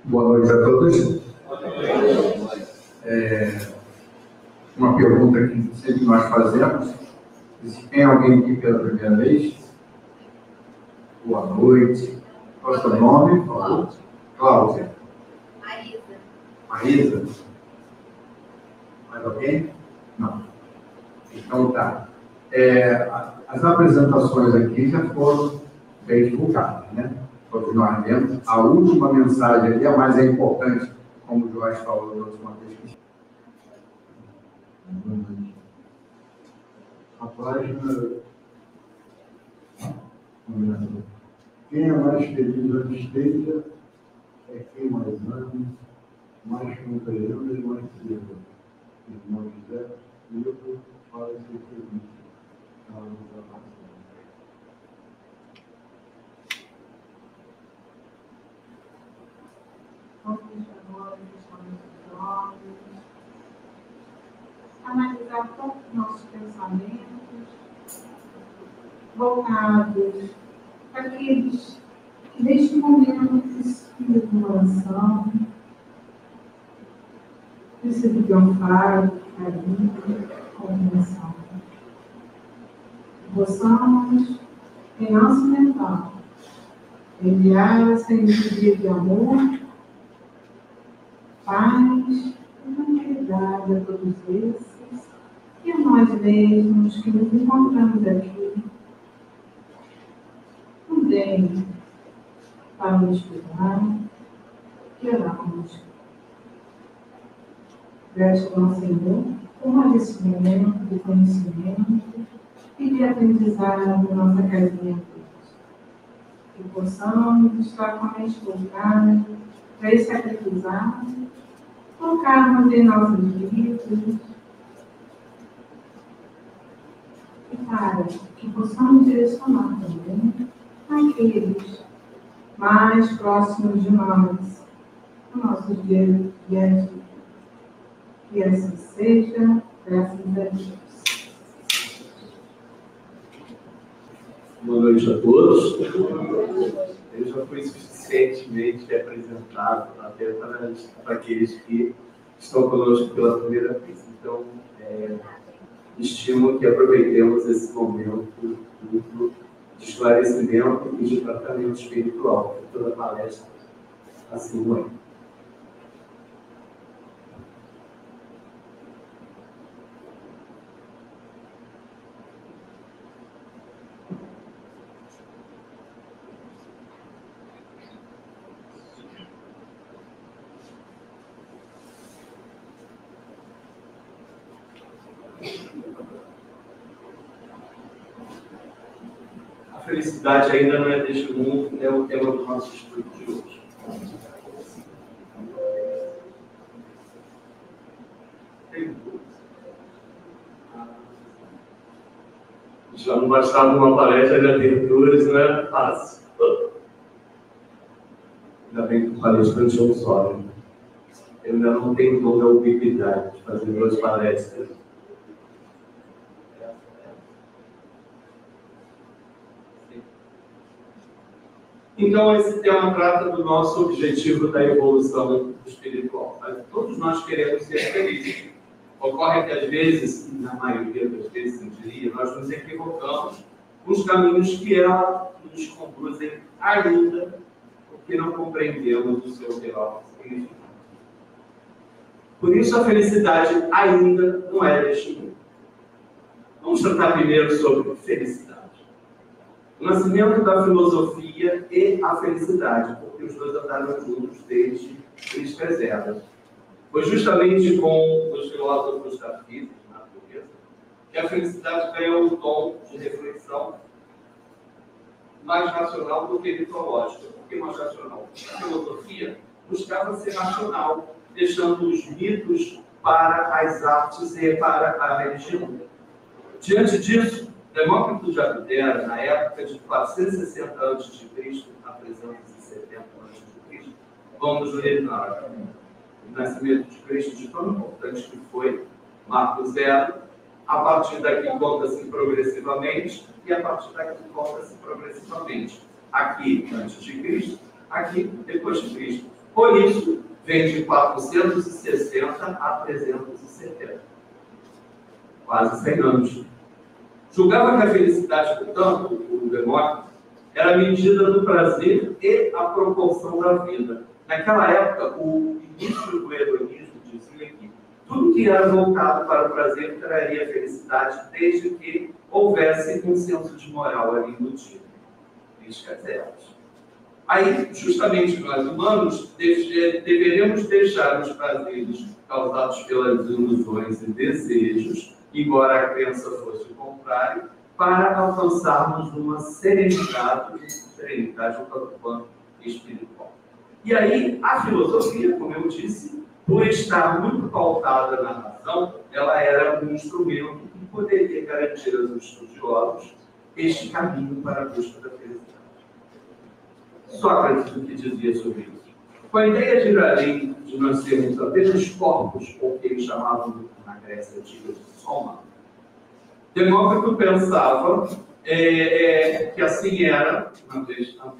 Boa noite a todos. Uma pergunta que sempre nós fazemos: se tem alguém aqui pela primeira vez? Boa noite. Qual é o seu nome, por favor? Cláudia. Maísa. Mais alguém? Não. Então tá. As apresentações aqui já foram bem divulgadas, né? Todos nós vemos. A última mensagem ali, a mais importante, como o Joás falou na última vez. A página. Quem é mais feliz onde esteja é quem mais ama, mais compreende e mais sirva. Irmão José, livro, fala ser feliz. Vamos agora os olhos, analisar todos os nossos pensamentos, voltados para aqueles que neste momento precisam de uma oração, precisam de um faro, carinho, compreensão. Possamos, em nosso mental, enviar essa energia de amor, paz e tranquilidade a todos esses e a nós mesmos que nos encontramos aqui, também para nos cuidar e orarmos. Gratidão ao Senhor por mais esse momento de conhecimento e de aprendizado na nossa casinha. Que possamos estar com a mente voltada para esse aprendizado, colocarmos em nossos vidas e para que possamos direcionar também aqueles mais próximos de nós, no nosso dia a dia. Que assim seja, graças a Deus. Boa noite a todos. Eu já fui suficientemente apresentado até para aqueles que estão conosco pela primeira vez. Então, estimo que aproveitemos esse momento de esclarecimento e de tratamento espiritual. Toda a palestra assim não é. A felicidade ainda não é deste mundo, é o tema do nosso estudo de hoje. Já não bastava uma palestra, já tem duas, não é fácil. Ainda bem que o palestrante é um só, né? Eu ainda não tenho toda a ubiquidade de fazer duas palestras. Então, esse tema trata do nosso objetivo da evolução espiritual. Todos nós queremos ser felizes. Ocorre que, às vezes, na maioria das vezes, eu diria, nós nos equivocamos com os caminhos que nos conduzem ainda, porque não compreendemos o seu real significado. Por isso, a felicidade ainda não é deste mundo. Vamos tratar primeiro sobre felicidade. O nascimento da filosofia e a felicidade, porque os dois andaram juntos desde Cristas Eras. Foi justamente com os filósofos da física e natureza que a felicidade ganhou um tom de reflexão mais racional do que mitológica. Por que mais racional? A filosofia buscava ser racional, deixando os mitos para as artes e para a religião. Diante disso, Demócrito de Abdera, na época de 460 a.C. a 370 a.C., vamos reinar. O nascimento de Cristo, de tão importante que foi, marco zero, a partir daqui conta-se progressivamente, e a partir daqui conta-se progressivamente. Aqui, antes de Cristo, aqui, depois de Cristo. Por isso, vem de 460 a 370. Quase 100 anos. Julgava que a felicidade, portanto, o Demócrito, era a medida do prazer e a proporção da vida. Naquela época, o início do hedonismo dizia que tudo que era voltado para o prazer traria felicidade, desde que houvesse um senso de moral ali no dia. Aí, justamente nós humanos, deveremos deixar os prazeres causados pelas ilusões e desejos, embora a crença fosse o contrário, para alcançarmos uma serenidade no espiritual. E aí, a filosofia, como eu disse, por estar muito pautada na razão, ela era um instrumento que poderia garantir aos estudiosos este caminho para a busca da felicidade. Sócrates, o que dizia sobre isso? Com a ideia de ir além de nós sermos apenas corpos, ou que eles chamavam na Grécia Antiga de soma, Demócrito pensava que assim era, uma vez no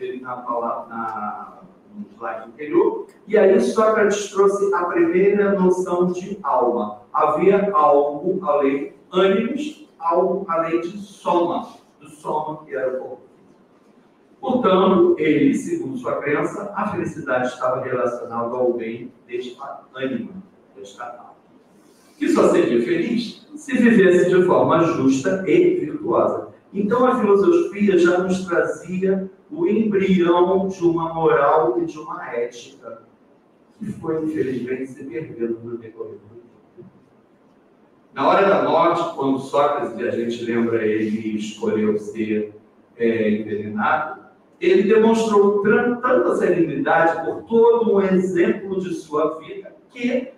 slide anterior, e aí Sócrates trouxe a primeira noção de alma. Havia algo além, ânimos, algo além de soma, do soma que era o corpo. Portanto, ele, segundo sua crença, a felicidade estava relacionada ao bem desta ânima, desta alma, que só seria feliz se vivesse de forma justa e virtuosa. Então, a filosofia já nos trazia o embrião de uma moral e de uma ética, que foi, infelizmente, se perdendo no decorrer do tempo. Na hora da morte, quando Sócrates, a gente lembra, ele escolheu ser envenenado, ele demonstrou tanta serenidade por todo um exemplo de sua vida, que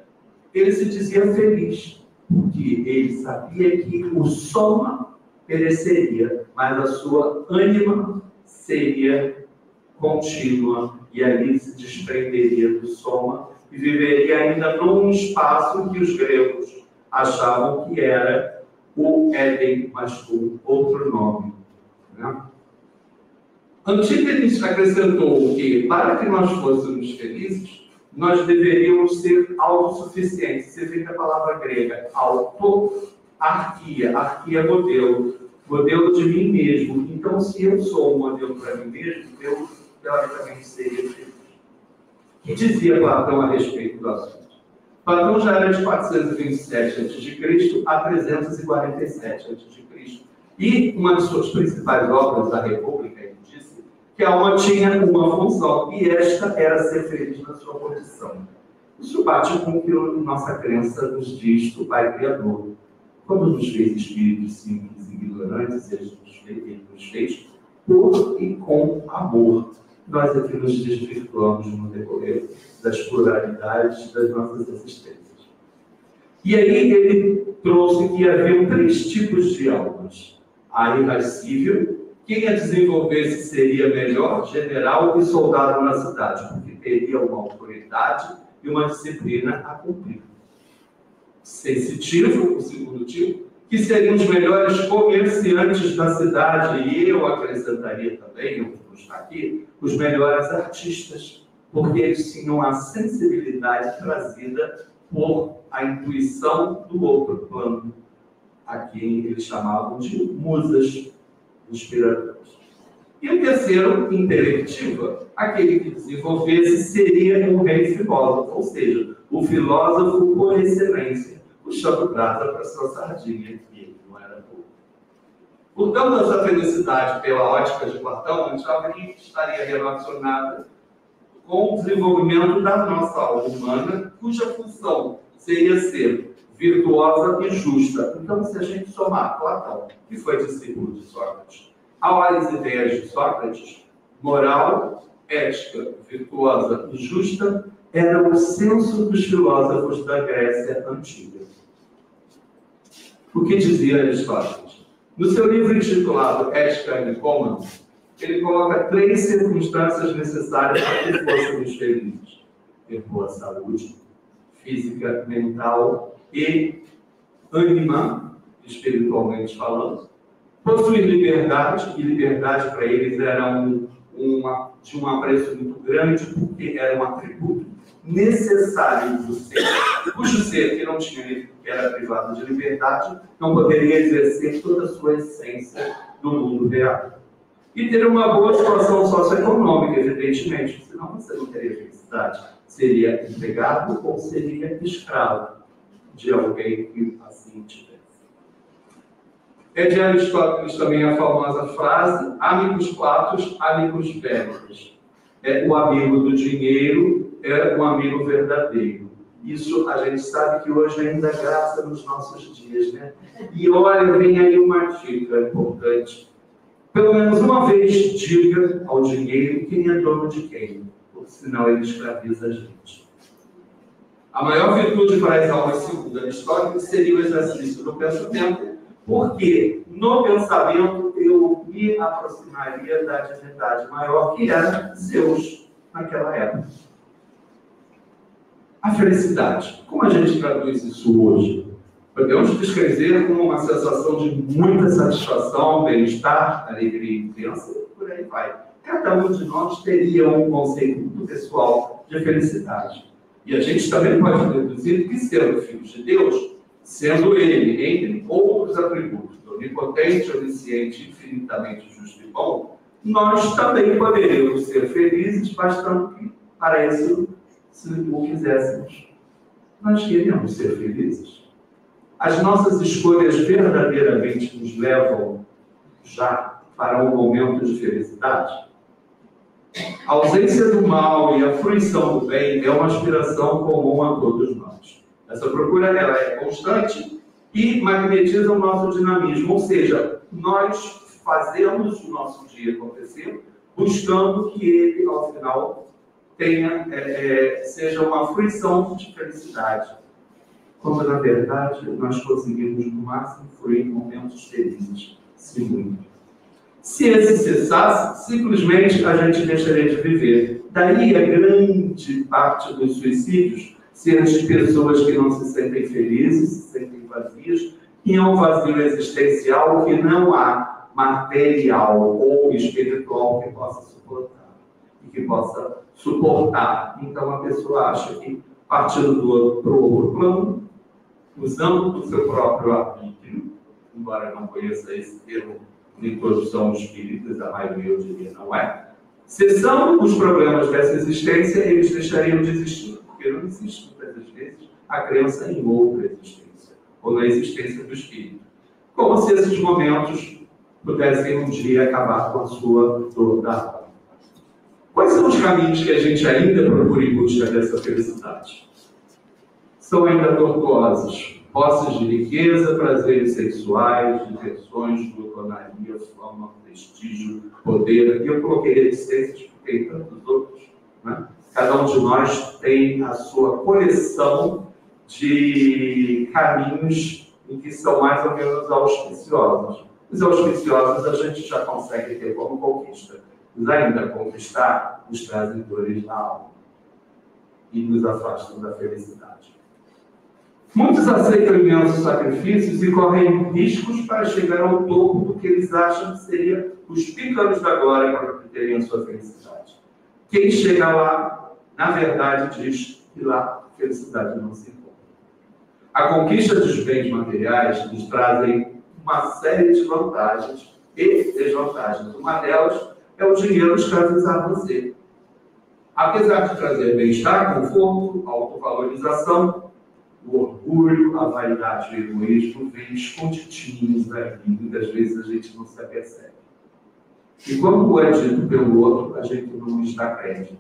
ele se dizia feliz, porque ele sabia que o soma pereceria, mas a sua ânima seria contínua, e ali se desprenderia do soma e viveria ainda num espaço que os gregos achavam que era o Éden, mas com outro nome, né? Antítenes acrescentou que, para que nós fôssemos felizes, nós deveríamos ser autossuficientes. Você vê que a palavra grega, autarquia, arquia modelo de mim mesmo. Então, se eu sou um modelo para mim mesmo, eu, teoricamente, seria feliz. O que dizia Platão a respeito do assunto? Platão já era de 427 a.C. a 347 a.C. E uma de suas principais obras, a República, que a alma tinha uma função, e esta era ser feliz na sua condição. Isso bate com o que a nossa crença nos diz do Pai Criador. Quando nos fez espíritos simples e ignorantes, ele nos fez por e com amor. Nós aqui nos desvirtuamos no decorrer das pluralidades das nossas existências. E aí ele trouxe que havia 3 tipos de almas. A irascível. Quem a desenvolvesse seria melhor general e soldado na cidade, porque teria uma autoridade e uma disciplina a cumprir. Sensitivo, o segundo tipo, que seriam os melhores comerciantes da cidade, e eu acrescentaria também, eu vou estar aqui, os melhores artistas, porque eles tinham a sensibilidade trazida por a intuição do outro plano, a quem eles chamavam de musas inspiradoras. E o terceiro, intelectiva, aquele que desenvolvesse seria um rei filósofo, ou seja, o filósofo por excelência, puxando brasa para sua sardinha, que ele não era pouco. Portanto, essa felicidade, pela ótica de Platão, a gente estaria relacionada com o desenvolvimento da nossa alma humana, cuja função seria ser virtuosa e justa. Então, se a gente somar Platão, que foi discípulo de Sócrates, as ideias de Sócrates, moral, ética, virtuosa e justa, era o senso dos filósofos da Grécia Antiga. O que dizia Aristóteles? No seu livro intitulado Ética Nicômaco, ele coloca 3 circunstâncias necessárias para que fôssemos felizes: ter boa saúde, física, mental e ânima, espiritualmente falando, possuir liberdade, e liberdade para eles era um de um apreço muito grande, porque era um atributo necessário do ser, cujo ser que não tinha, que era privado de liberdade, não poderia exercer toda a sua essência no mundo real. E ter uma boa situação socioeconômica, evidentemente, senão você não teria felicidade. Seria empregado ou seria escravo de alguém que assim tivesse. É de Aristóteles também a famosa frase: amicus platus, amicus verbis. O amigo do dinheiro é um amigo verdadeiro. Isso a gente sabe que hoje ainda é graça nos nossos dias, né? E olha, vem aí uma dica importante. Pelo menos uma vez diga ao dinheiro quem é dono de quem, porque senão ele escraviza a gente. A maior virtude para as almas, segundo Aristóteles, seria o exercício do pensamento, porque no pensamento eu me aproximaria da divindade maior, que era Zeus naquela época. A felicidade. Como a gente traduz isso hoje? Podemos descrever como uma sensação de muita satisfação, bem-estar, alegria intensa, por aí vai. Cada um de nós teria um conceito muito pessoal de felicidade. E a gente também pode deduzir que, sendo filhos de Deus, sendo Ele, entre outros atributos, onipotente, onisciente, infinitamente justo e bom, nós também poderíamos ser felizes, bastante que para isso, se o quiséssemos. Nós queríamos ser felizes. As nossas escolhas verdadeiramente nos levam já para um momento de felicidade? A ausência do mal e a fruição do bem é uma aspiração comum a todos nós. Essa procura ela é constante e magnetiza o nosso dinamismo, ou seja, nós fazemos o nosso dia acontecer buscando que ele, ao final, seja uma fruição de felicidade. Quando, na verdade, nós conseguimos, no máximo, fruir em momentos felizes, se muito. Se esse cessasse, simplesmente a gente deixaria de viver. Daí a grande parte dos suicídios ser de pessoas que não se sentem felizes, se sentem vazias, e é um vazio existencial que não há material ou espiritual que possa suportar. E que possa suportar. Então a pessoa acha que, partindo para o outro plano, usando o seu próprio arbítrio, embora não conheça esse termo, nem todos são espíritas, a maioria eu diria não é, cessando os problemas dessa existência, eles deixariam de existir, porque não existe muitas vezes a crença em outra existência, ou na existência do espírito. Como se esses momentos pudessem um dia acabar com a sua dor da alma. Quais são os caminhos que a gente ainda procura em busca dessa felicidade? São ainda tortuosos. Posses de riqueza, prazeres sexuais, diversões, glutonaria, fama, prestígio, poder. E eu coloquei reticências porque tem tantos outros. Né? Cada um de nós tem a sua coleção de caminhos em que são mais ou menos auspiciosos. Os auspiciosos a gente já consegue ter como conquista. Mas ainda conquistar nos trazem dores da alma e nos afastam da felicidade. Muitos aceitam imensos sacrifícios e correm riscos para chegar ao topo do que eles acham que seria os pícaros da glória para obterem a sua felicidade. Quem chega lá, na verdade, diz que lá a felicidade não se encontra. A conquista dos bens materiais lhes trazem uma série de vantagens e desvantagens. Uma delas é o dinheiro escravizar você. Apesar de trazer bem-estar, conforto, autovalorização, o orgulho, a vaidade e o egoísmo vêm escondidinhos ali, muitas vezes a gente não se apercebe. E quando é dito pelo outro, a gente não nos dá crédito,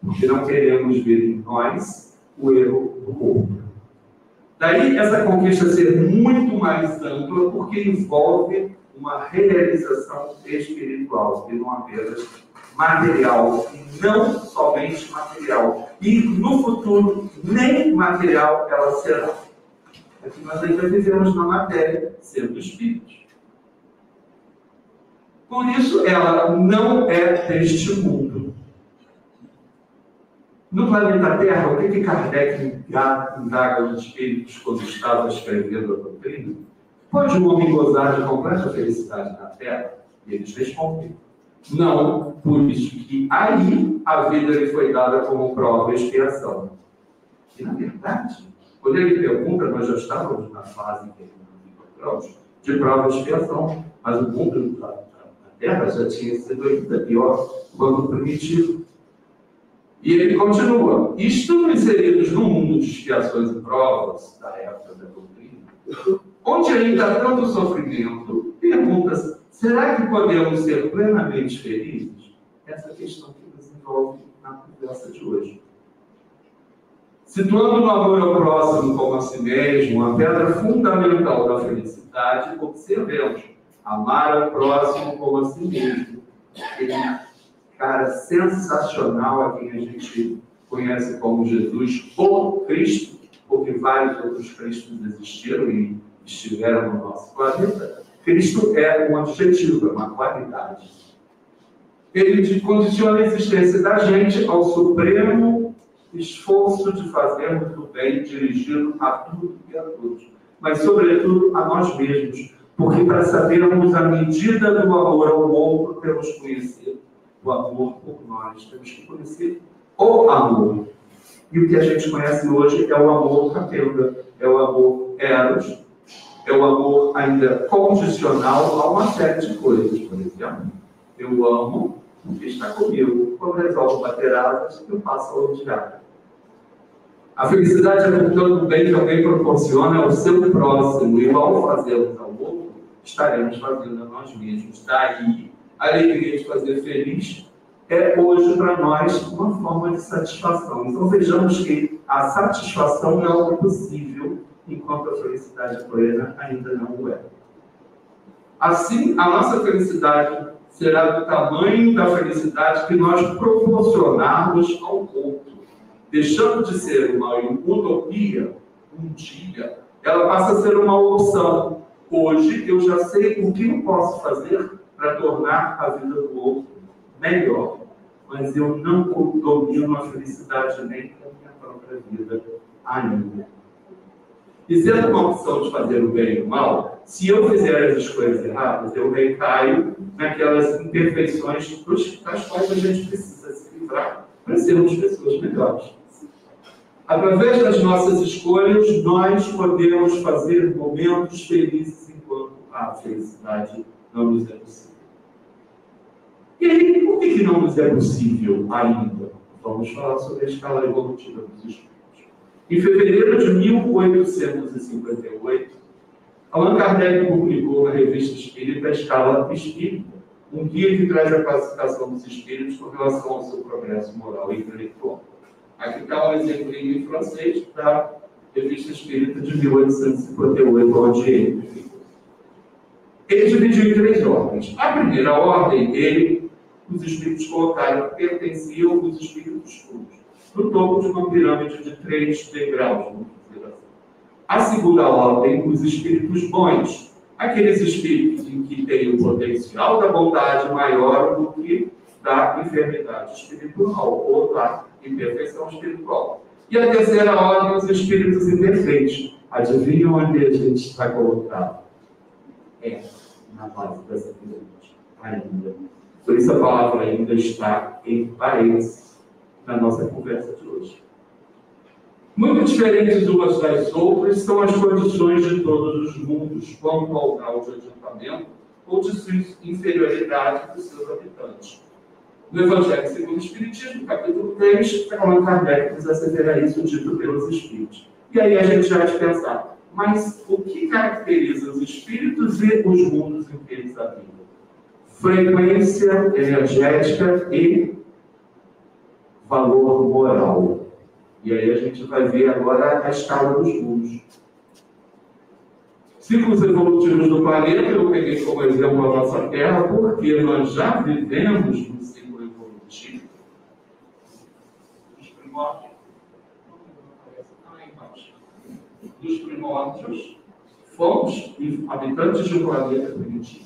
porque não queremos ver em nós o erro do outro. Daí essa conquista ser muito mais ampla, porque envolve uma realização espiritual, e não apenas material, e não somente material. E no futuro, nem material ela será. Aqui nós ainda vivemos na matéria, sendo espíritos. Por isso, ela não é deste mundo. No planeta Terra, o que Kardec indaga os espíritos quando estava escrevendo a doutrina? Pode um homem gozar de completa felicidade na Terra? E eles respondem: Não, por isso que aí a vida lhe foi dada como prova e expiação. E, na verdade, quando ele pergunta, nós já estávamos na fase que encontramos de prova e expiação, mas o mundo da Terra já tinha sido ainda pior quando primitivo. E ele continua: estão inseridos no mundo de expiações e provas da época da doutrina, onde ainda há tanto sofrimento, pergunta-se: será que podemos ser plenamente felizes? Essa questão que nos envolve na conversa de hoje. Situando o amor ao próximo como a si mesmo, a pedra fundamental da felicidade, observemos: amar ao próximo como a si mesmo. Aquele cara sensacional a quem a gente conhece como Jesus, o Cristo, porque vários outros Cristos existiram e estiveram no nosso planeta. Cristo é um adjetivo, é uma qualidade. Ele condiciona a existência da gente ao supremo esforço de fazermos o bem dirigido a tudo e a todos, mas, sobretudo, a nós mesmos, porque para sabermos a medida do amor ao outro, temos que conhecer o amor por nós, temos que conhecer o amor. E o que a gente conhece hoje é o amor capelga, é o amor eros, é o amor ainda condicional a uma série de coisas. Por exemplo, eu amo porque está comigo. Quando resolvo bater asas, eu passo a odiar. A felicidade é, portanto, o bem que alguém proporciona ao seu próximo, e ao fazermos ao outro, estaremos fazendo a nós mesmos. Daí, a alegria de fazer feliz é hoje para nós uma forma de satisfação. Então vejamos que a satisfação é algo possível, enquanto a felicidade plena ainda não o é. Assim, a nossa felicidade será do tamanho da felicidade que nós proporcionarmos ao outro. Deixando de ser uma utopia, um dia, ela passa a ser uma opção. Hoje eu já sei o que eu posso fazer para tornar a vida do outro melhor, mas eu não domino a felicidade nem da minha própria vida ainda. E sendo uma opção de fazer o bem e o mal, se eu fizer as escolhas erradas, eu recaio naquelas imperfeições das quais a gente precisa se livrar para sermos pessoas melhores. Através das nossas escolhas, nós podemos fazer momentos felizes enquanto a felicidade não nos é possível. E aí, por que não nos é possível ainda? Vamos falar sobre a escala evolutiva dos espíritos. Em fevereiro de 1858, Allan Kardec publicou na Revista Espírita a Escala Espírita, um guia que traz a classificação dos espíritos com relação ao seu progresso moral e intelectual. Aqui está um exemplo em francês da Revista Espírita de 1858, onde ele dividiu em 3 ordens. A primeira ordem, os espíritos colocaram que pertenciam os espíritos puros, no topo de uma pirâmide de 3 degraus, vamos dizer assim. A segunda ordem, os espíritos bons, aqueles espíritos em que tem o potencial da bondade maior do que da enfermidade espiritual ou da imperfeição espiritual. E a terceira ordem, os espíritos imperfeitos. Adivinha onde a gente está colocado? Na base dessa pirâmide, ainda. Por isso a palavra ainda está em parênteses na nossa conversa de hoje. Muito diferentes umas das outras são as condições de todos os mundos quanto ao grau de adiantamento ou de sua inferioridade dos seus habitantes. No Evangelho segundo o Espiritismo, capítulo 3, Allan Kardec nos assevera isso dito pelos Espíritos. E aí a gente já vai pensar, mas o que caracteriza os Espíritos e os mundos em que eles habitam? Frequência energética e valor moral. E aí a gente vai ver agora a escala dos mundos. Ciclos evolutivos do planeta, eu peguei como exemplo a nossa Terra, porque nós já vivemos no ciclo evolutivo dos primórdios. Dos primórdios, fomos habitantes de um planeta primitivo.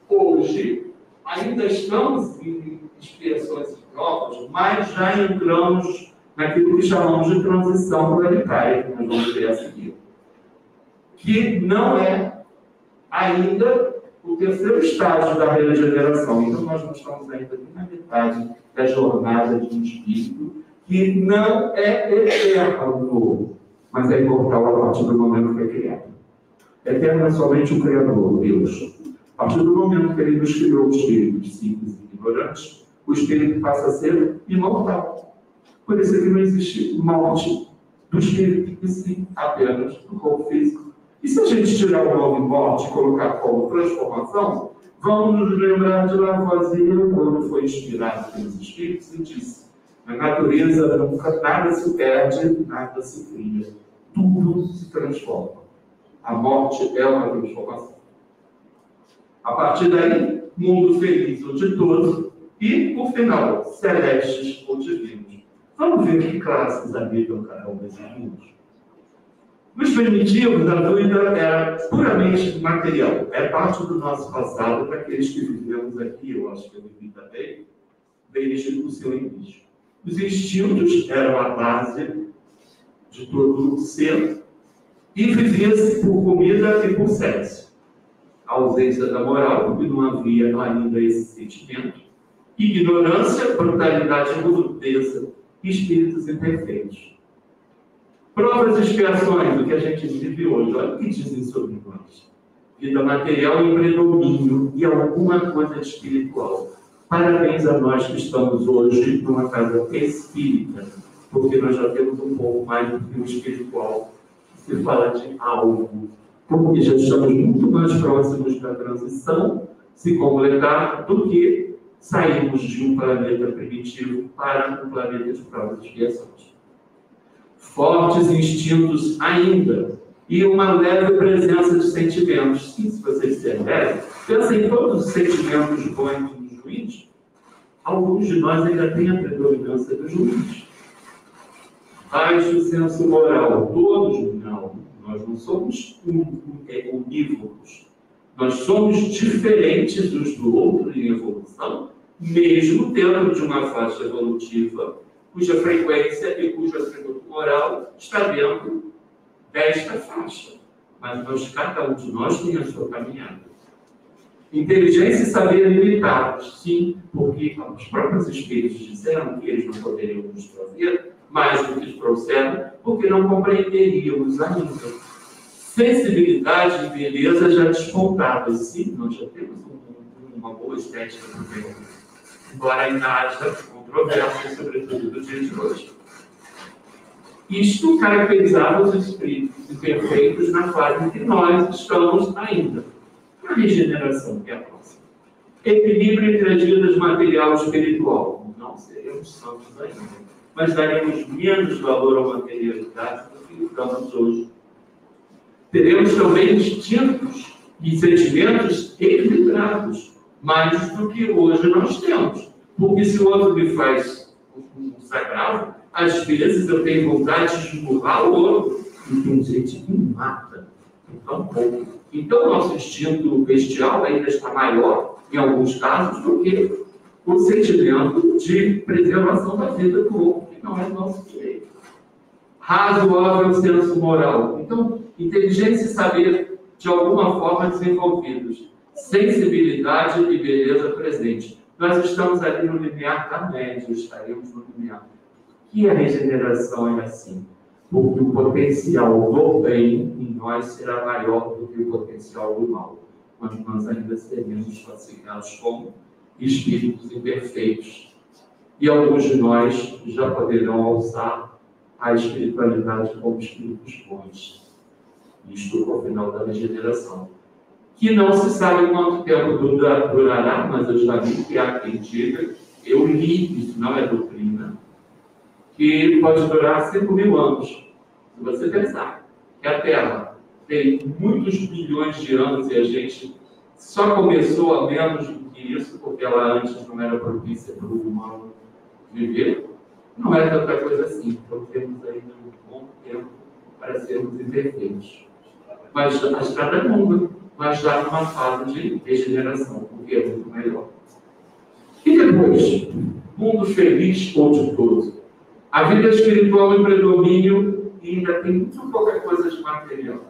Hoje, ainda estamos em expiações e provas, mas já entramos naquilo que chamamos de transição planetária, que nós vamos ver a seguir. Que não é ainda o terceiro estágio da regeneração. Então, nós não estamos ainda na metade da jornada de um espírito que não é eterno, mas é imortal a partir do momento que é criado. Eterno é somente o Criador, Deus. A partir do momento que ele nos criou o espírito simples e ignorante, o espírito passa a ser imortal. Por isso é que não existe morte do espírito, e sim apenas do corpo físico. E se a gente tirar o nome morte e colocar como transformação, vamos nos lembrar de Lavoisier, quando foi inspirado pelos espíritos, e disse: na natureza nunca nada se perde, nada se cria. Tudo se transforma. A morte é uma transformação. A partir daí, mundo feliz ou de todo, e, por final, celestes ou divinos. Vamos ver que classes habitam cada um desses mundos. Nos primitivos, a vida era puramente material. É parte do nosso passado para aqueles que vivemos aqui. Eu acho que eu vivi também, desde o seu início. Os instintos eram a base de todo o ser e vivia-se por comida e por sexo. A ausência da moral, porque não havia ainda esse sentimento. Ignorância, brutalidade e rudeza, espíritos imperfeitos. Provas e expiações do que a gente vive hoje. Olha o que dizem sobre nós. Vida material em predomínio e alguma coisa espiritual. Parabéns a nós que estamos hoje numa casa espírita, porque nós já temos um pouco mais do que o espiritual. Se fala de algo, porque já estamos muito mais próximos da transição, se completar, do que sairmos de um planeta primitivo para um planeta de provas e expiações. Fortes instintos ainda, e uma leve presença de sentimentos. Sim, se vocês se leve, pensem em todos os sentimentos bons dos juízes. Alguns de nós ainda têm a predominância dos juízes. Baixo senso moral, todos não. Nós não somos unívocos. Nós somos diferentes uns do outro em evolução, mesmo dentro de uma faixa evolutiva cuja frequência e cujo atributo moral está dentro desta faixa. Mas cada um de nós tem a sua caminhada. Inteligência e saber limitados, sim, porque os próprios espíritos disseram que eles não poderiam nos trazer mais do que trouxeram, porque não compreenderíamos ainda. Sensibilidade e beleza já despontadas, sim, nós já temos uma boa estética também, embora ainda haja controvérsia, sobretudo do dia de hoje. Isto caracterizava os espíritos imperfeitos na fase em que nós estamos ainda. A regeneração, que é a próxima. Equilíbrio entre as vidas material e espiritual. Não seremos santos ainda, mas daremos menos valor à materialidade do que damos hoje. Teremos também instintos e sentimentos equilibrados, mais do que hoje nós temos. Porque se o outro me faz um sagrado, às vezes eu tenho vontade de empurrar o outro, e tem gente que me mata. Então, pouco. Então, o nosso instinto bestial ainda está maior, em alguns casos, do que o sentimento de preservação da vida do outro, que não é nosso direito. Razoável senso moral. Então, inteligência e saber, de alguma forma, desenvolvidos. Sensibilidade e beleza presente. Nós estamos ali no limiar da média, estaremos no limiar. Que a regeneração é assim? Porque o potencial do bem em nós será maior do que o potencial do mal. Mas nós ainda seremos classificados como espíritos imperfeitos. E alguns de nós já poderão alçar a espiritualidade como espíritos bons. Isto ao final da regeneração. Que não se sabe quanto tempo durará, mas eu já vi que há quem diga, eu li, isso não é doutrina, que pode durar 5.000 anos. Se você pensar que a Terra tem muitos bilhões de anos e a gente só começou a menos do que isso, porque ela antes não era propícia para o humano viver, não é tanta coisa assim. Então temos ainda um bom tempo para sermos imperfeitos. Mas a estrada é longa, mas já numa fase de regeneração, porque é muito melhor. E depois, mundo feliz ou ditoso. A vida espiritual em predomínio e ainda tem muito pouca coisa de material.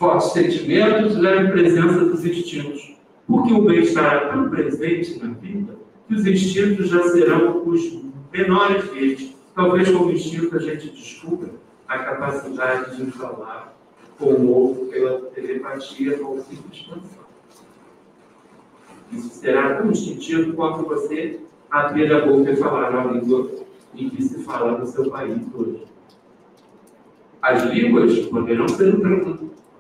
Fortes sentimentos levam presença dos instintos, porque o bem estará tão presente na vida que os instintos já serão os menores deles. Talvez como instinto a gente descubra a capacidade de falar com o outro pela telepatia ou simples expansão. Isso será tão instintivo quanto você abrir a boca e falar a língua em que se fala no seu país hoje. As línguas poderão ser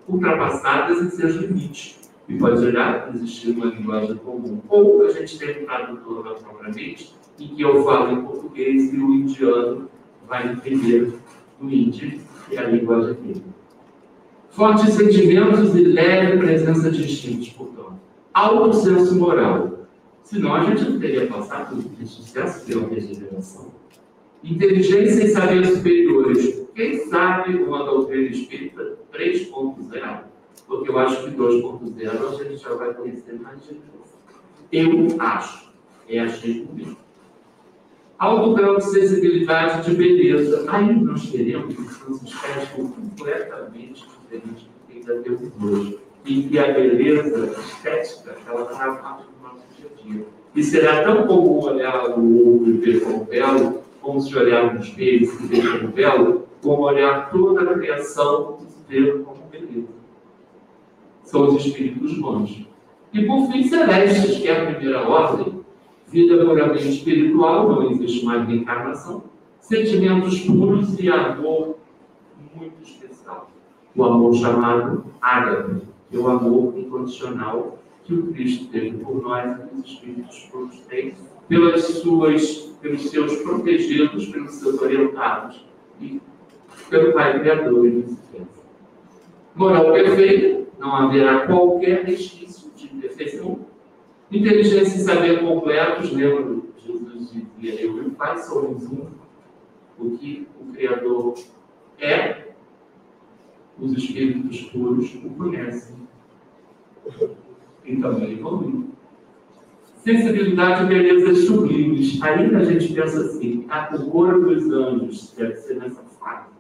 ultrapassadas em seus limites. E pode gerar existir uma linguagem comum. Ou a gente tem um tradutor na própria mente, em que eu falo em português e o indiano vai entender o hindi, que é a linguagem dele. Fortes sentimentos e leve presença de instintos, portanto. Alto senso moral. Senão a gente não teria passado de sucesso pela regeneração. Inteligência e saber superiores. Quem sabe uma doutrina espírita 3.0? Porque eu acho que 2.0 a gente já vai conhecer mais de coisa. Eu acho. Achei comigo. Alto grau de sensibilidade de beleza. Aí nós teremos um espécie completamente diferente do que ainda temos hoje. Em que a beleza estética, ela fará parte do nosso dia a dia. E será tão comum olhar o outro e ver como belo, como se olhar no espelho e se ver como belo, como olhar toda a criação e se ver como beleza. São os espíritos bons. E por fim, celestes, que é a primeira ordem, vida puramente espiritual, não existe mais reencarnação, sentimentos puros e amor muito especial. O amor chamado ágape, que é o amor incondicional que o Cristo teve por nós e os espíritos puros têm, pelos seus protegidos, pelos seus orientados e pelo Pai Criador e vice-versa. Moral perfeita, não haverá qualquer resquício de imperfeição. Inteligência e saber completos, lembra? Jesus dizia, eu e o Pai somos um. O que o Criador é, os espíritos puros o conhecem. E também evoluem. Sensibilidade e belezas sublimes. Ainda a gente pensa assim, o coro dos anjos deve ser nessa fase.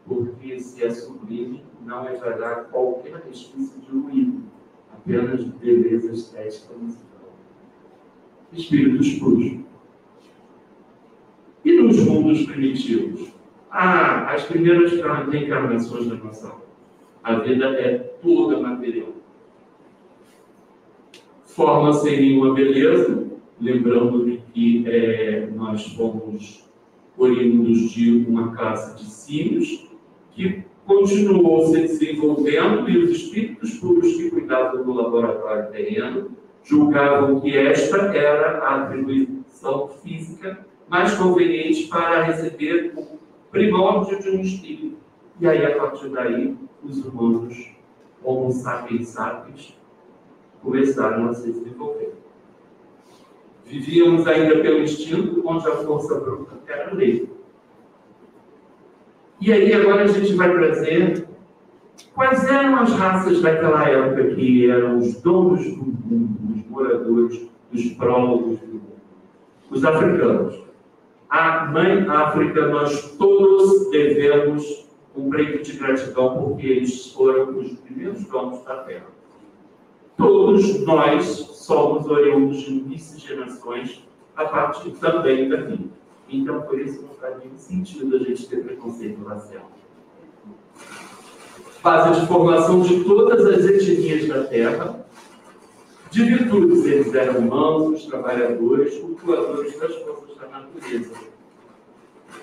Porque se é sublime, não vai dar qualquer resquício de ruído, apenas de beleza estética musical. Espíritos puros. E nos mundos primitivos? As primeiras reencarnações da nossa alma. A vida é toda material. Forma sem nenhuma beleza, lembrando que nós fomos oriundos de uma classe de símios, que continuou se desenvolvendo e os espíritos puros que cuidavam do laboratório terreno julgavam que esta era a atribuição física mais conveniente para receber o primórdio de um espírito. E aí, a partir daí, os humanos, Homo sapiens sapiens, começaram a se desenvolver. Vivíamos ainda pelo instinto, onde a força bruta era lei. E aí, agora a gente vai trazer quais eram as raças daquela época que eram os donos do mundo, os moradores, os prólogos do mundo. Os africanos. A mãe África, nós todos devemos um prêmio de gratidão, porque eles foram os primeiros donos da Terra. Todos nós somos oriundos de miscigenações a partir também daqui. Então, por isso, não faz nenhum sentido a gente ter preconceito racial. Base de formação de todas as etnias da Terra. De virtudes, eles eram mansos, trabalhadores, cultuadores das forças da natureza.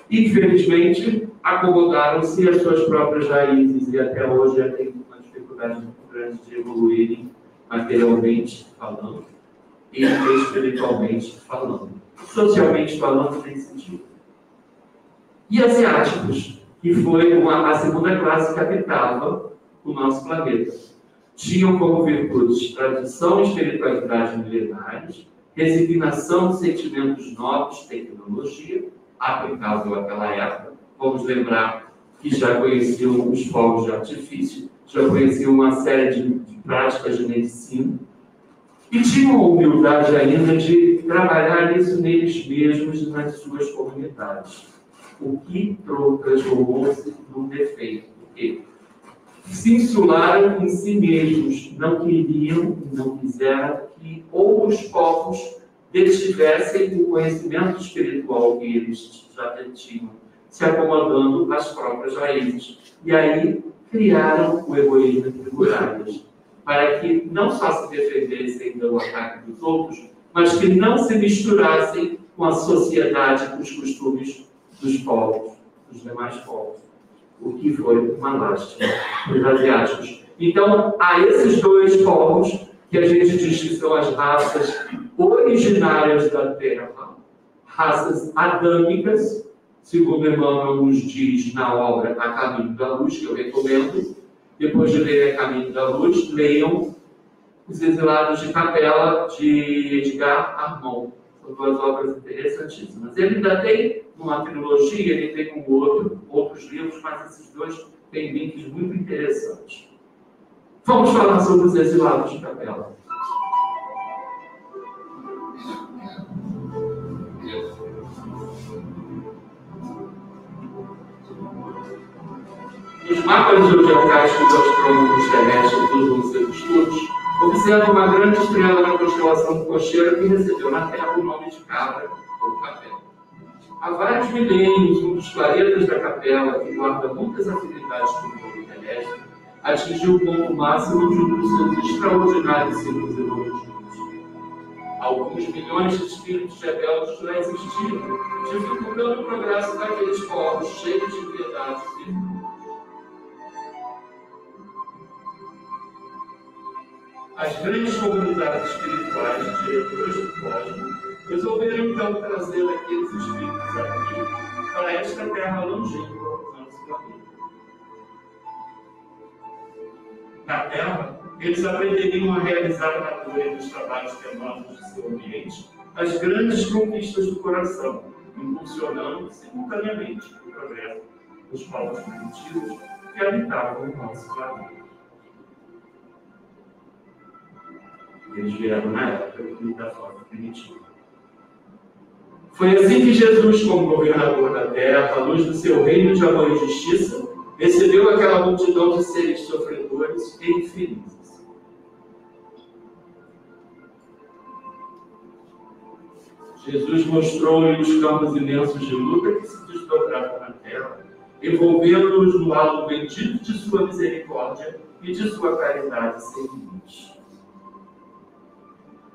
Infelizmente, acomodaram-se às suas próprias raízes e até hoje já têm uma dificuldade muito grande de evoluírem materialmente falando e espiritualmente falando. Socialmente falando, tem sentido. E asiáticos, que foi a segunda classe que habitava o nosso planeta. Tinham como virtudes tradição e espiritualidade milenares, resignação de sentimentos novos, tecnologia, aplicável àquela época. Vamos lembrar que já conheciam os fogos de artifício, já conheciam uma série de práticas de medicina, e tinham a humildade ainda de trabalhar isso neles mesmos e nas suas comunidades. O que transformou-se num defeito. Por quê? se insularam em si mesmos, não queriam, não quiseram que outros povos detivessem o conhecimento espiritual que eles já tinham, se acomodando às próprias raízes. E aí criaram o egoísmo entre muralhas, para que não só se defendessem do ataque dos outros, mas que não se misturassem com a sociedade, com os costumes dos povos, dos demais povos. O que foi uma lástima para os asiáticos. Então, há esses dois povos que a gente diz que são as raças originárias da Terra, raças adâmicas, segundo Emmanuel nos diz na obra A Caminho da Luz, que eu recomendo. Depois de ler A Caminho da Luz, leiam Os Exilados de Capela, de Edgar Armand. São duas obras interessantíssimas. Ele ainda tem uma trilogia, ele tem outros livros, mas esses dois têm links muito interessantes. Vamos falar sobre os Exilados de Capela. Os mapas zodiacais que os astrônomos terrestres usam em seus estudos observam uma grande estrela na constelação Cocheira que recebeu na Terra o nome de Cabra ou Capela. Há vários milênios, um dos planetas da Capela, que guarda muitas afinidades com o mundo terrestre, atingiu o ponto máximo de um dos seus extraordinários ciclos evolutivos. Alguns milhões de espíritos rebeldes já existiram, dificultando o progresso daqueles povos cheios de piedade e virtude. As grandes comunidades espirituais, diretoras do cosmos, resolveram então trazer aqueles espíritos aqui para esta terra longínqua do nosso planeta. Na Terra, eles aprenderiam a realizar na dor dos trabalhos penosos de seu ambiente as grandes conquistas do coração, impulsionando simultaneamente o progresso dos povos primitivos que habitavam o nosso planeta. Eles vieram na época da forma primitiva. Foi assim que Jesus, como governador da terra, à luz do seu reino de amor e justiça, recebeu aquela multidão de seres sofredores e infelizes. Jesus mostrou-lhe os campos imensos de luta que se desdobravam na terra, envolvendo-os no halo bendito de sua misericórdia e de sua caridade sem limites.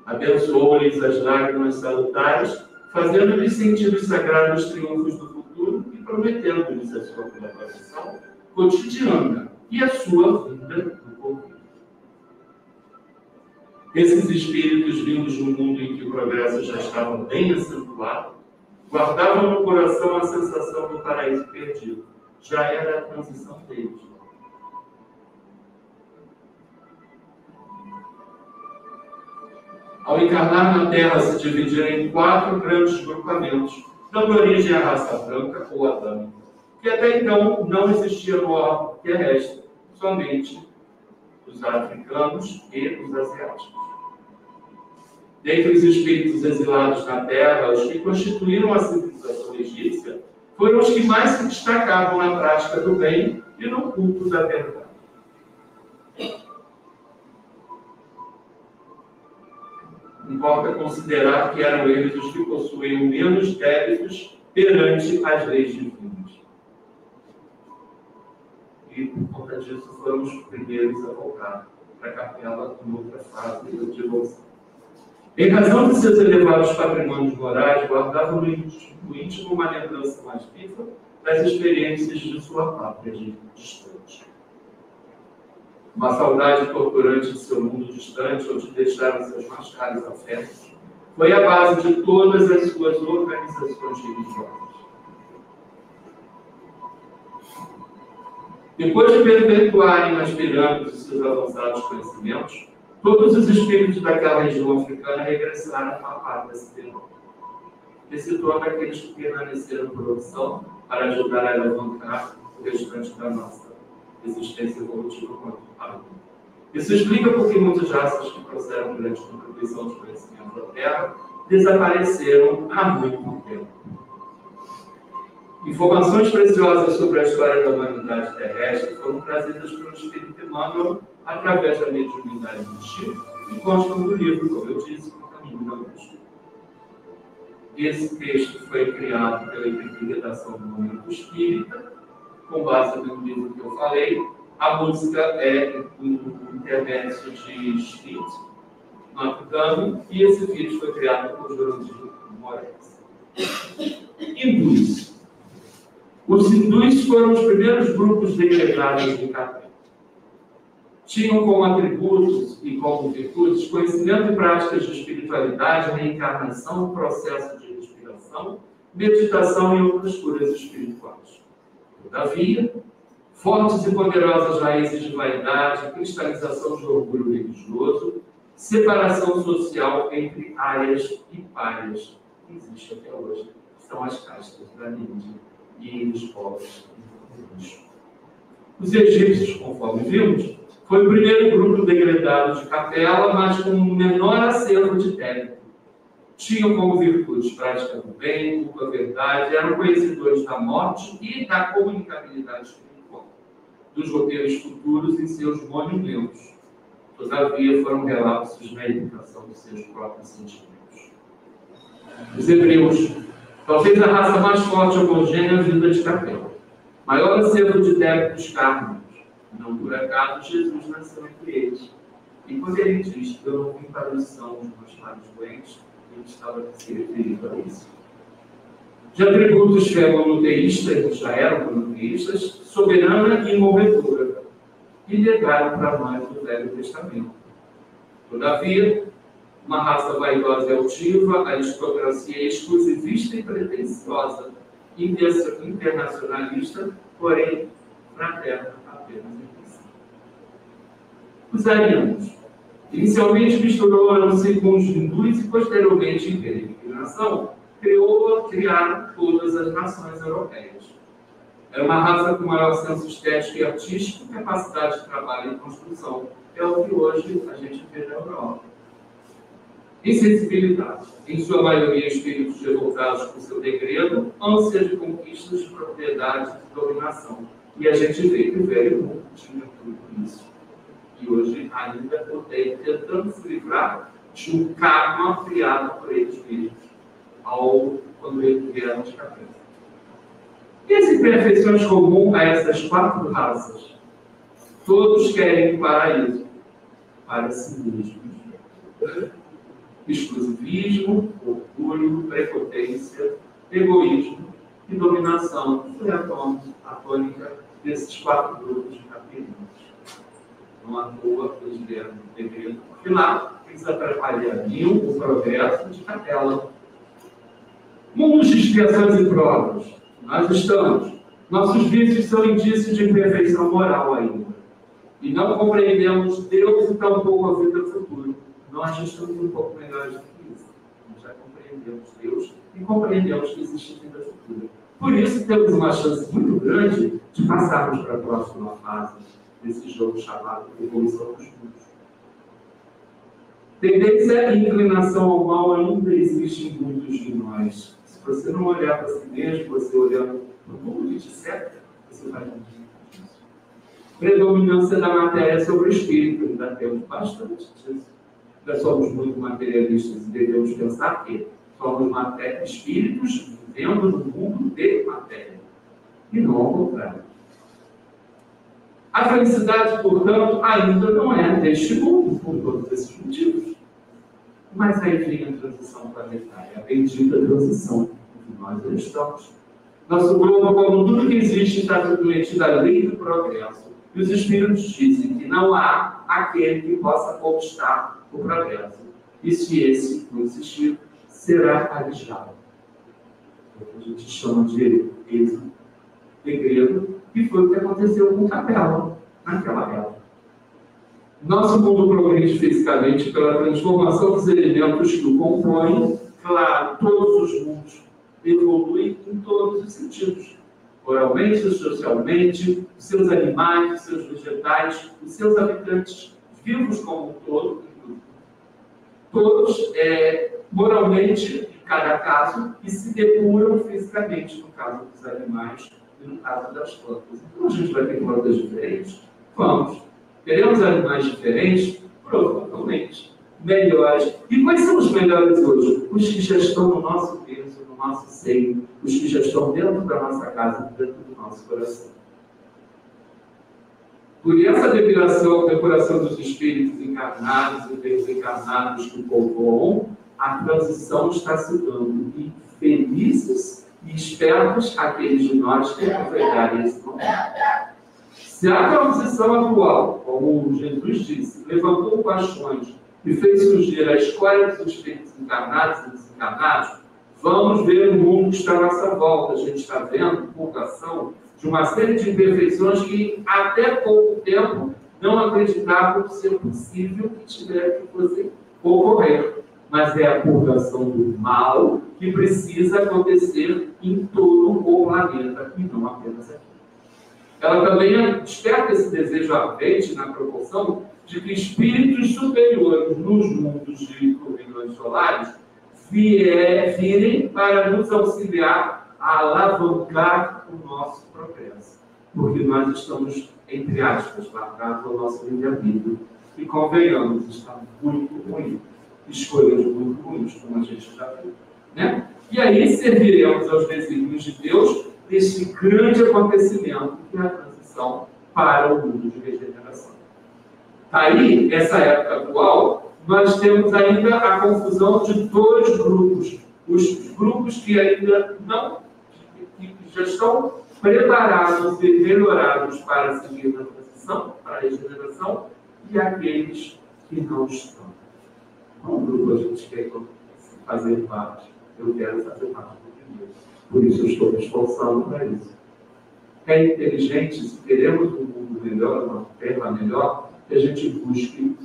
Abençoou-lhes as lágrimas salutares, fazendo-lhes sentir os sagrados triunfos do futuro e prometendo-lhes a sua colaboração cotidiana e a sua vida no porvir. Esses espíritos vindos no mundo em que o progresso já estava bem acentuado, guardavam no coração a sensação do paraíso perdido. Já era a transição deles. Ao encarnar na Terra, se dividiram em 4 grandes grupamentos, dando origem à raça branca ou adâmica, que até então não existia no orbe terrestre, somente os africanos e os asiáticos. Dentre os espíritos exilados na Terra, os que constituíram a civilização egípcia foram os que mais se destacavam na prática do bem e no culto da verdade. Importa considerar que eram eles os que possuíam menos débitos perante as leis divinas. E, por conta disso, foram os primeiros a voltar para a capela em outra fase da devoção. Em razão de seus elevados patrimônios morais, guardavam no íntimo uma lembrança mais viva das experiências de sua pátria distante. Uma saudade torturante de seu mundo distante, onde deixaram seus mais caros afetos, foi a base de todas as suas organizações religiosas. Depois de perpetuarem nas pirâmides os seus avançados conhecimentos, todos os espíritos daquela região africana regressaram à pátria siderúrgica, excetuando aqueles que permaneceram por opção para ajudar a levantar o restante da nossa existência evolutiva quanto à. Isso explica porque muitas raças que trouxeram grande contribuição de conhecimento da Terra desapareceram há muito tempo. Informações preciosas sobre a história da humanidade terrestre foram trazidas pelo Espírito Emmanuel através da mediunidade do Chico e constam do livro, como eu disse, O Caminho da Luz. Esse texto foi criado pela equipe de redação do Momento Espírita, com base no livro que eu falei. A música é um intermédio de Espírito, Notre Dame, e esse vídeo foi criado por Jurandir Moraes. Hindus. Os hindus foram os primeiros grupos degredados de Capela. Tinham como atributos e como virtudes conhecimento e práticas de espiritualidade, reencarnação, processo de respiração, meditação e outras curas espirituais. Todavia, fortes e poderosas raízes de vaidade, cristalização de orgulho religioso, separação social entre áreas e párias, que existe até hoje, são as castas da Índia e dos povos. Os egípcios, conforme vimos, foi o primeiro grupo degradado de Capela, mas com um menor acervo de técnica. Tinham como virtudes prática do bem, culpa, verdade, eram conhecedores da morte e da comunicabilidade espiritual, dos roteiros futuros em seus monumentos. Todavia, foram relapsos na educação dos seus próprios sentimentos. Os hebreus, talvez a raça mais forte e homogênea vinda de Capela, maior acervo de débitos kármicos. Não por acaso, Jesus nasceu entre eles. E quando ele diz que eu não vim para os sãos, mas para os doentes, ele estava se referindo a isso. De atributos fé monoteísta, eles já eram monoteístas, soberana e morredora, e legaram para nós o Velho Testamento. Todavia, uma raça vaidosa e altiva, aristocracia exclusivista e pretensiosa, internacionalista, porém fraterna apenas em si. Os arianos. Inicialmente misturaram-se com os hindus e posteriormente, em peregrinação, criaram todas as nações europeias. Era uma raça com maior senso estético e artístico, capacidade de trabalho e construção. É o que hoje a gente vê na Europa. Insensibilidade. Em sua maioria, espíritos revoltados por seu degredo, ânsia de conquistas de propriedade e dominação. E a gente vê que o velho mundo tinha tudo isso. E hoje ainda odeia, tentando se livrar de um karma criado por eles mesmos, quando eles vieram de cabeça. E as imperfeições comuns a essas 4 raças? Todos querem o paraíso para si mesmos. Exclusivismo, orgulho, prepotência, egoísmo e dominação foi a tônica desses 4 grupos de capítulos. Não à toa, eles vieram do degredo, porque lá eles atrapalhariam o progresso de Capela. Mundos de expiações e provas. Nós estamos. Nossos vícios são indícios de imperfeição moral ainda. E não compreendemos Deus e tampouco a vida futura. Nós já estamos um pouco melhores do que isso. Nós já compreendemos Deus e compreendemos que existe vida futura. Por isso, temos uma chance muito grande de passarmos para a próxima fase desse jogo chamado Evolução dos Mundos. Tendência e inclinação ao mal ainda existe em muitos de nós. Se você não olhar para si mesmo, você olhando para o mundo que te cerca, você vai ver isso. Predominância da matéria sobre o espírito, ainda temos bastante disso. Nós somos muito materialistas e devemos pensar que somos espíritos vivendo no mundo de matéria, e não ao contrário. A felicidade, portanto, ainda não é deste mundo, por todos esses motivos. Mas aí vem a transição planetária, a bendita transição que nós estamos. Nosso globo, como tudo que existe, está submetido à lei do progresso. E os espíritos dizem que não há aquele que possa conquistar o progresso. E se esse não existir, será alijado. É o que a gente chama de degredo, que foi o que aconteceu com Capela naquela época. Nosso mundo progride fisicamente pela transformação dos elementos que o compõem. Claro, todos os mundos evoluem em todos os sentidos. Oralmente, socialmente, os seus animais, os seus vegetais, os seus habitantes vivos como um todo, todos moralmente cada caso e se depuram fisicamente, no caso dos animais e no caso das plantas. Então, a gente vai ter plantas diferentes? Vamos. Teremos animais diferentes? Provavelmente. Melhores. E quais são os melhores hoje? Os que já estão no nosso berço, no nosso seio, os que já estão dentro da nossa casa, dentro do nosso coração. Por essa decoração dos espíritos encarnados e desencarnados que povoam, a transição está se dando. E felizes e espertos aqueles de nós que aproveitarem esse momento. Se a transição atual, como Jesus disse, levantou paixões e fez surgir a escolha dos espíritos encarnados e desencarnados, vamos ver o mundo que está à nossa volta. A gente está vendo purgação de uma série de imperfeições que até pouco tempo não acreditavam ser possível que tivesse que ocorrer. Mas é a purgação do mal que precisa acontecer em todo o planeta e não apenas aqui. Ela também desperta esse desejo ardente na proporção de que espíritos superiores nos mundos de turbilhões solares virem para nos auxiliar a alavancar o nosso progresso. Porque nós estamos, entre aspas, largados ao nosso livre-arbítrio. E convenhamos, está muito ruim. Escolhas muito ruins, como a gente já viu. Né? E aí serviremos aos desígnios de Deus neste grande acontecimento que é a transição para o mundo de regeneração. Aí, essa época atual, nós temos ainda a confusão de dois grupos. Os grupos que ainda não, que já estão preparados e melhorados para seguir na transição, para a regeneração, e aqueles que não estão. Qual grupo a gente quer fazer parte? Eu quero fazer parte do primeiro. Por isso eu estou me esforçando para isso. É inteligente, se queremos um mundo melhor, uma terra melhor, que a gente busque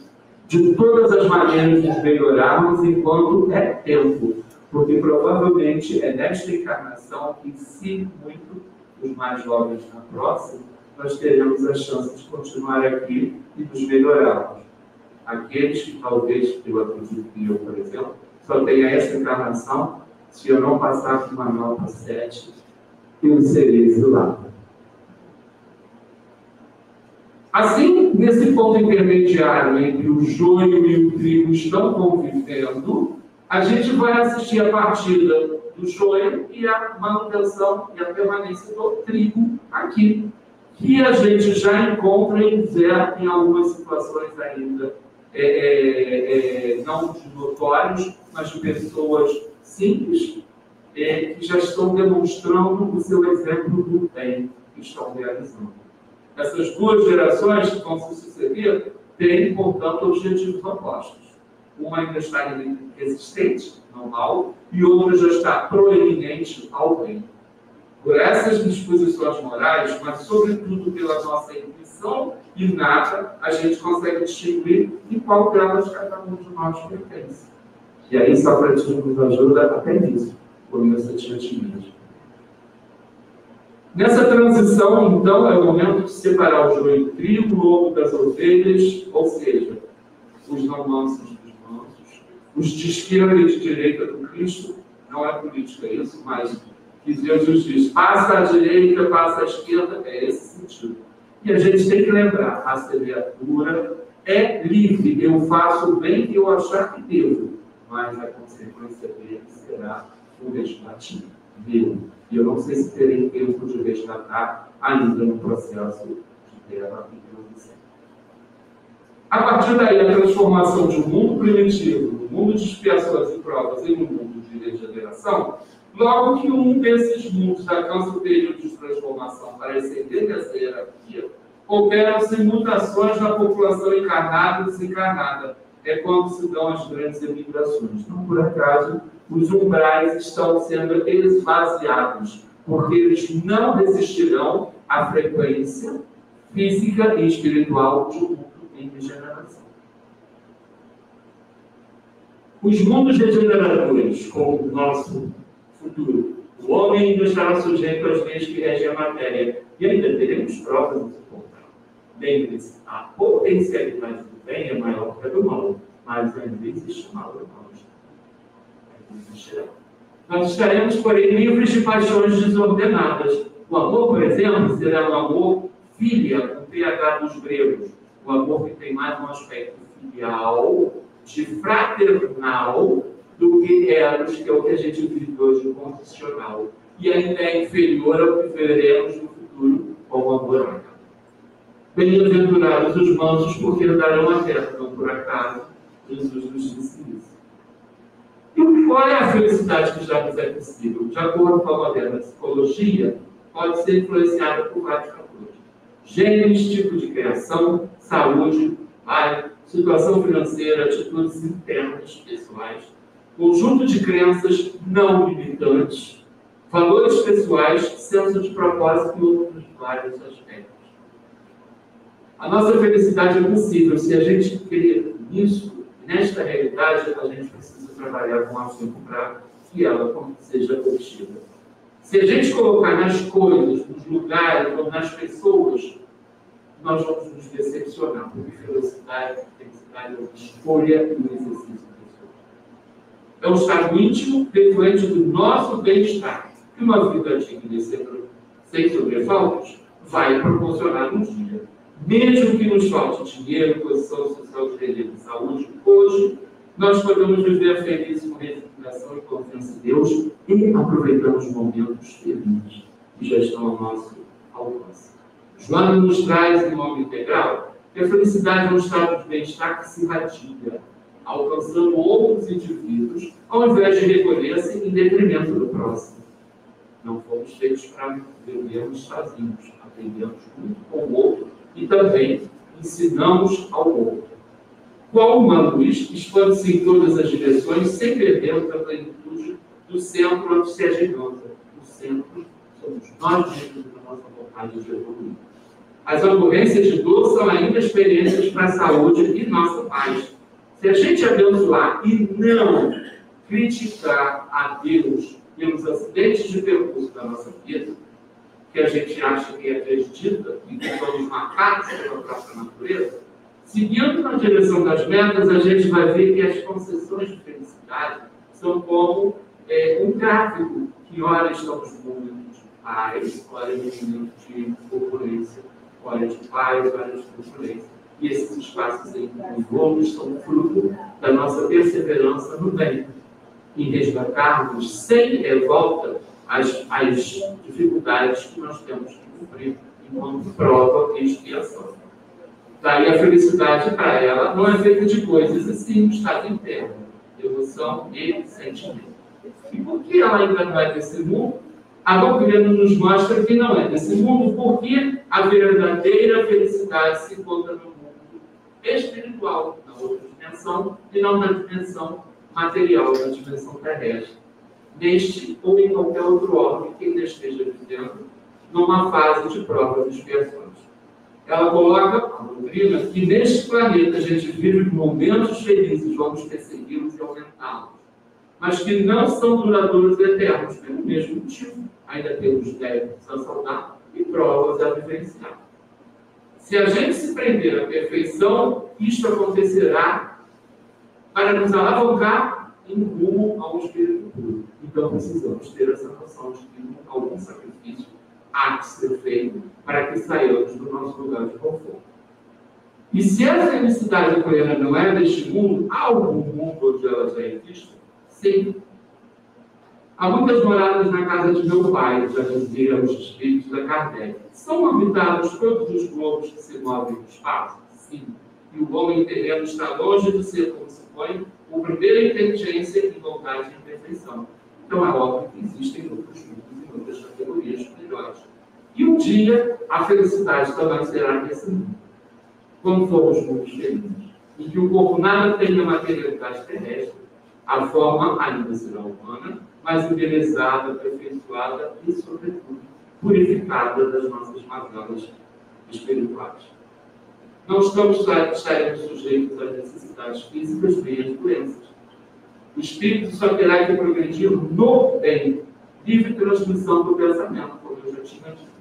de todas as maneiras nos melhorarmos enquanto é tempo. Porque provavelmente é nesta encarnação que, se muito, os mais jovens na próxima, nós teremos a chance de continuar aqui e nos melhorarmos. Aqueles que talvez, eu acredito que eu, por exemplo, só tenha essa encarnação, se eu não passar com uma nota 7, eu serei exilado. Assim, nesse ponto intermediário entre o joio e o trigo estão convivendo, a gente vai assistir a partida do joio e a manutenção e a permanência do trigo aqui, que a gente já encontra em algumas situações ainda não de notórios, mas de pessoas simples, que já estão demonstrando o seu exemplo do bem que estão realizando. Essas duas gerações que vão se suceder têm, portanto, objetivos opostos. Uma ainda está resistente ao mal e outra já está proeminente ao bem. Por essas disposições morais, mas sobretudo pela nossa intuição inata, a gente consegue distinguir em qual delas cada um de nós pertence. E aí Sócrates nos ajuda até nisso, como eu tinha timidez. Nessa transição, então, é o momento de separar o joio do trigo, o lobo das ovelhas, ou seja, os não mansos dos mansos, os de esquerda e de direita do Cristo. Não é política isso, mas que Jesus diz, passa à direita, passa à esquerda, é esse sentido. E a gente tem que lembrar, a semeadura é livre, eu faço o bem que eu achar que devo, mas a consequência dele será o resgate meu. E eu não sei se terei tempo de resgatar ainda no processo de terra e transição. A partir daí, a transformação de um mundo primitivo, um mundo de expiações e provas em um mundo de regeneração, logo que um desses mundos alcança o período de transformação para ascender essa hierarquia, operam-se mutações na população encarnada e desencarnada. É quando se dão as grandes emigrações. Não por acaso, os umbrais estão sendo esvaziados, porque eles não resistirão à frequência física e espiritual de um mundo em regeneração. Os mundos regeneradores, como o nosso futuro, o homem ainda estará sujeito às leis que regem a matéria, e ainda teremos provas de suportar. Lembre-se, a potencialidade do bem é maior que a do mal, mas ainda existe mal e mal. Existirá. Nós estaremos, porém, livres de paixões desordenadas. O amor, por exemplo, será um amor filia, com PH dos gregos. O amor que tem mais um aspecto filial, de fraternal, do que eros, que é o que a gente vive hoje condicional. E ainda é inferior ao que veremos no futuro como amor. Bem-aventurados os mansos, porque darão a terra, não por acaso. Jesus nos disse isso. E qual é a felicidade que já nos é possível? De acordo com a moderna psicologia, pode ser influenciada por vários fatores. Genes, tipo de criação, saúde, bairro, situação financeira, atitudes internas, pessoais, conjunto de crenças não limitantes, valores pessoais, senso de propósito e outros vários aspectos. A nossa felicidade é possível se a gente crer nisso. Nesta realidade, a gente precisa trabalhar com afinco para que ela seja obtida. Se a gente colocar nas coisas, nos lugares ou nas pessoas, nós vamos nos decepcionar, porque felicidade é uma escolha e um exercício pessoal. É um estado íntimo, reflete do nosso bem-estar, que uma vida digna e sem sobrefaltos vai proporcionar um dia. Mesmo que nos falte dinheiro, posição social de relevo e saúde, hoje nós podemos viver felizes com resignação e confiança em Deus e aproveitamos momentos felizes que já estão ao nosso alcance. Joana nos traz, em modo integral, que a felicidade é um estado de bem-estar que se irradia, alcançando outros indivíduos, ao invés de recolher-se em detrimento do próximo. Não fomos feitos para vivermos sozinhos, aprendemos muito com o outro e também ensinamos ao outro. Qual uma luz expande-se em todas as direções, sem perdermos a plenitude do centro onde se agiganta. O centro somos nós mesmos da nossa vontade de evoluir. As ocorrências de dor são ainda experiências para a saúde e nossa paz. Se a gente abençoar e não criticar a Deus pelos acidentes de percurso da nossa vida, que a gente acha que é desdita e que somos macacos pela própria natureza, seguindo na direção das metas, a gente vai ver que as concessões de felicidade são como um gráfico, que ora estamos no momento de paz, ora no momento de opulência, ora de paz, ora de opulência. E esses espaços em longos são fruto da nossa perseverança no bem, em resgatarmos sem revolta as dificuldades que nós temos que cumprir enquanto prova e expiação. Daí a felicidade para ela não é feita de coisas, e sim um estado interno, emoção e sentimento. E por que ela ainda não é desse mundo? A doutrina nos mostra que não é desse mundo, porque a verdadeira felicidade se encontra no mundo espiritual, na outra dimensão, e não na dimensão material, na dimensão terrestre. Neste ou em qualquer outro órgão que ainda esteja vivendo numa fase de provas e expiações. Ela coloca a doutrina que neste planeta a gente vive momentos felizes, vamos persegui-los e aumentá-los, mas que não são duradouros e eternos, pelo mesmo motivo. Ainda temos débitos a saldar e provas a vivenciar. Se a gente se prender à perfeição, isto acontecerá para nos alavancar em rumo ao espírito puro. Então precisamos ter essa noção de que algum sacrifício há que ser feito para que saiamos do nosso lugar de conforto. E se a felicidade plena não é deste mundo, há algum mundo onde ela já existe? Sim. Há muitas moradas na casa de meu pai, já diziam os espíritos da Kardec. São habitados todos os globos que se movem no espaço? Sim. E o homem terreno está longe de ser, como se põe, o primeiro inteligência e vontade de perfeição. Então é óbvio que existem outros mundos e outras categorias melhores. E um dia a felicidade também será nesse mundo. Quando formos muito felizes, em que o corpo nada tem na materialidade terrestre, a forma ainda será humana, mas embelezada, aperfeiçoada e, sobretudo, purificada das nossas mazelas espirituais. Não estaremos sujeitos às necessidades físicas nem às doenças. O espírito só terá que progredir no bem, livre transmissão do pensamento, como eu já tinha dito.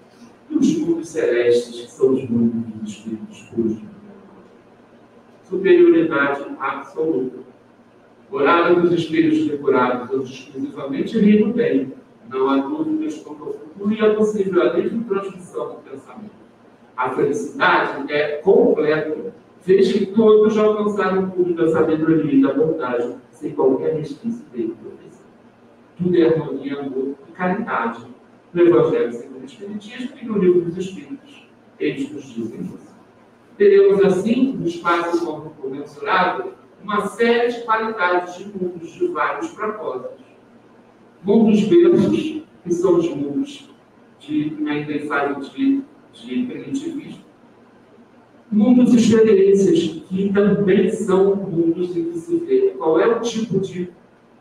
E os mundos celestes, que são os mundos dos espíritos puros, superioridade absoluta. Morada dos espíritos depurados, exclusivamente rir do bem. Não há dúvidas quanto ao futuro e a possível a livre transmissão do pensamento. A felicidade é completa, fez que todos alcançaram o cume da sabedoria e da bondade, sem qualquer resquício de improvisação. Tudo é harmonia, amor e caridade. No Evangelho segundo o Espiritismo e no Livro dos Espíritos. Eles nos dizem isso. Teremos, assim, no espaço comensurado, uma série de qualidades de mundos de vários propósitos. Mundos verdes, que são os mundos ainda em fase de primitivismo. Mundos experiências, que também são mundos em que se vê qual é o tipo de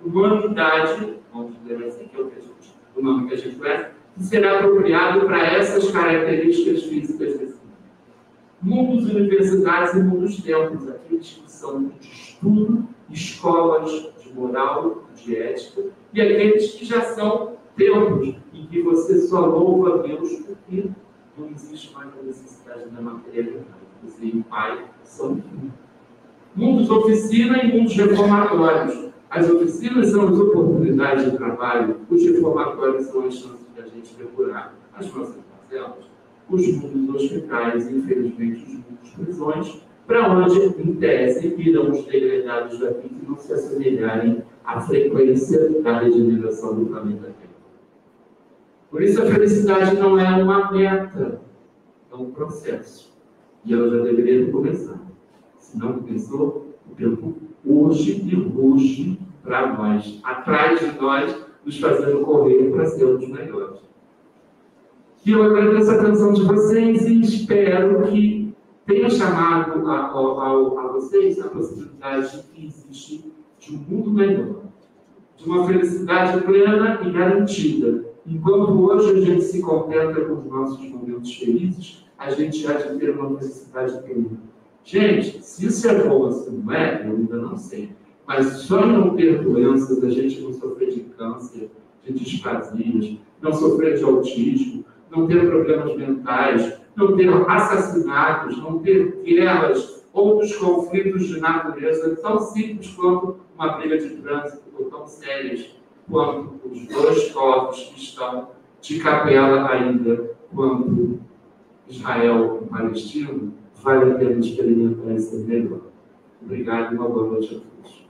humanidade, vamos dizer assim, que é o nome que a gente conhece, que será apropriado para essas características físicas desse mundo. Mundos universidades e mundos templos, aqueles que são de estudo, escolas de moral, de ética, e aqueles que já são templos, em que você só louva a Deus porque não existe mais a necessidade da materialidade. Você e o Pai são um. Mundos oficina e mundos reformatórios. As oficinas são as oportunidades de trabalho, os reformatórios são as chances de a gente depurar as nossas parcelas. Os mundos hospitais, infelizmente, os mundos prisões, para onde, em tese, irão os degradados da vida e não se assemelharem à frequência da regeneração do planeta Terra. Por isso, a felicidade não é uma meta, é um processo. E ela já deveria ter começado. Se não começou, o tempo urge e ruge para nós, atrás de nós, nos fazendo correr para sermos melhores. E eu agradeço a atenção de vocês e espero que tenha chamado a vocês a possibilidade que existe de um mundo melhor, de uma felicidade plena e garantida. Enquanto hoje a gente se contenta com os nossos momentos felizes, a gente há de ter uma felicidade plena. Gente, se isso é bom ou se não é, eu ainda não sei. Mas só em não ter doenças, a gente não sofrer de câncer, de displasias, não sofrer de autismo, não ter problemas mentais, não ter assassinatos, não ter guerras, outros conflitos de natureza tão simples quanto uma briga de trânsito, ou tão sérias quanto os dois povos que estão de capela ainda, quanto Israel e Palestina, vale a pena experimentar isso melhor. Obrigado e uma boa noite a todos.